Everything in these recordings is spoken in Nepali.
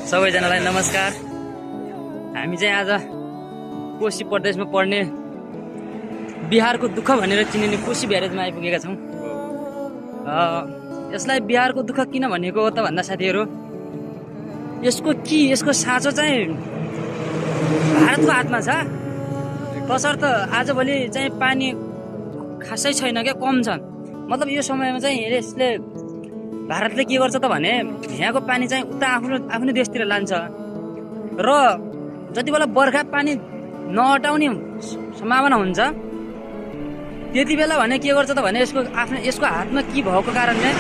सबैजनालाई नमस्कार। हामी चाहिँ आज कोशी प्रदेशमा पर्ने बिहारको दुःख भनेर चिनिने कोशी ब्यारेजमा आइपुगेका छौँ। यसलाई बिहारको दुःख किन भनेको हो त भन्दा साथीहरू, यसको साँचो चाहिँ भारतको हातमा छ। तसर्थ आजभोलि चाहिँ पानी खासै छैन क्या, कम छ। मतलब यो समयमा चाहिँ यसले भारतले के गर्छ त भने यहाँको पानी चाहिँ उता आफ्नो देशतिर लान्छ र जति बेला बर्खा पानी नहटाउने सम्भावना हुन्छ त्यति बेला भने के गर्छ त भने यसको हातमा के भएको कारणले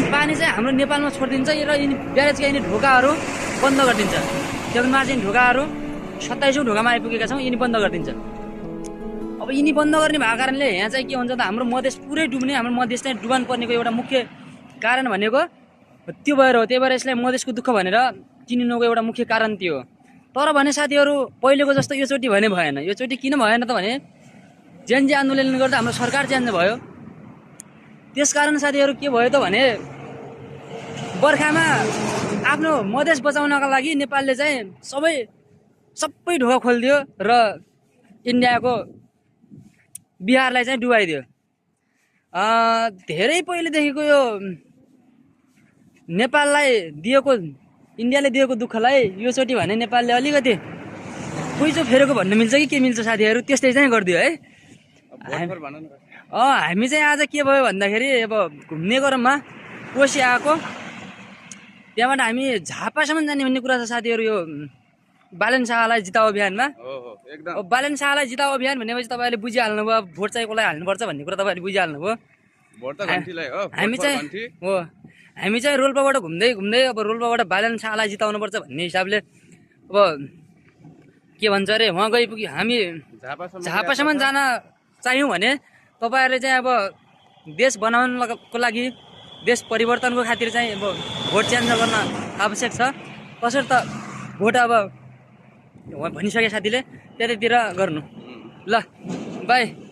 पानी चाहिँ हाम्रो नेपालमा छोडिदिन्छ र यिनी ब्यारेजका यिनी ढोकाहरू बन्द गरिदिन्छ। त्यसमा चाहिँ ढोकाहरू 27औं ढोकामा आइपुगेका छौँ, यिनी बन्द गरिदिन्छ। अब यिनी बन्द गर्ने भएको कारणले यहाँ चाहिँ के हुन्छ त हाम्रो मधेस पुरै डुब्ने, हाम्रो मधेस चाहिँ डुबान पर्नेको एउटा मुख्य कारण भनेको त्यो भएर हो। त्यही भएर यसलाई मधेसको दुःख भनेर चिनिनुको एउटा मुख्य कारण त्यो हो। तर भने साथीहरू पहिलेको जस्तो योचोटि भने भएन। योचोटि किन भएन त भने जेएनजी आन्दोलन गर्दा हाम्रो सरकार चेन्ज भयो। त्यसकारण साथीहरू के भयो त भने बर्खामा आफ्नो मधेस बचाउनका लागि नेपालले चाहिँ सबै ढोका खोलिदियो र इन्डियाको बिहारलाई चाहिँ डुबाइदियो। धेरै पहिलेदेखिको यो नेपाललाई दिएको, इन्डियाले दिएको दुःखलाई योचोटि भने नेपालले अलिकति कुइचो फेरेको भन्नु मिल्छ कि के मिल्छ साथीहरू, त्यस्तै चाहिँ गरिदियो है। हामी चाहिँ आज के भयो भन्दाखेरि अब घुम्ने क्रममा कोशी आएको, त्यहाँबाट हामी झापासम्म जाने भन्ने कुरा छ साथीहरू। यो बालन शाहलाई जिताऊ अभियानमा, बालन शाहलाई जिताऊ अभियान भनेपछि तपाईँले बुझिहाल्नुभयो भोट चाहिँ कसलाई हाल्नुपर्छ भन्ने कुरा तपाईँले बुझिहाल्नुभयो। हामी चाहिँ रोल्पाबाट घुम्दै अब रोल्पाबाट बालन शाहलाई जिताउनुपर्छ भन्ने हिसाबले अब के भन्छ अरे उहाँ गइपुग्यो। हामी झापासम्म जान चाह्यौँ भने तपाईँहरूले चाहिँ अब देश बनाउनको लागि, देश परिवर्तनको खातिर चाहिँ अब भोट चेन्ज गर्न आवश्यक छ। कसरी त भोट अब भनिसके साथीले त्यतैतिर गर्नु। ल बाई।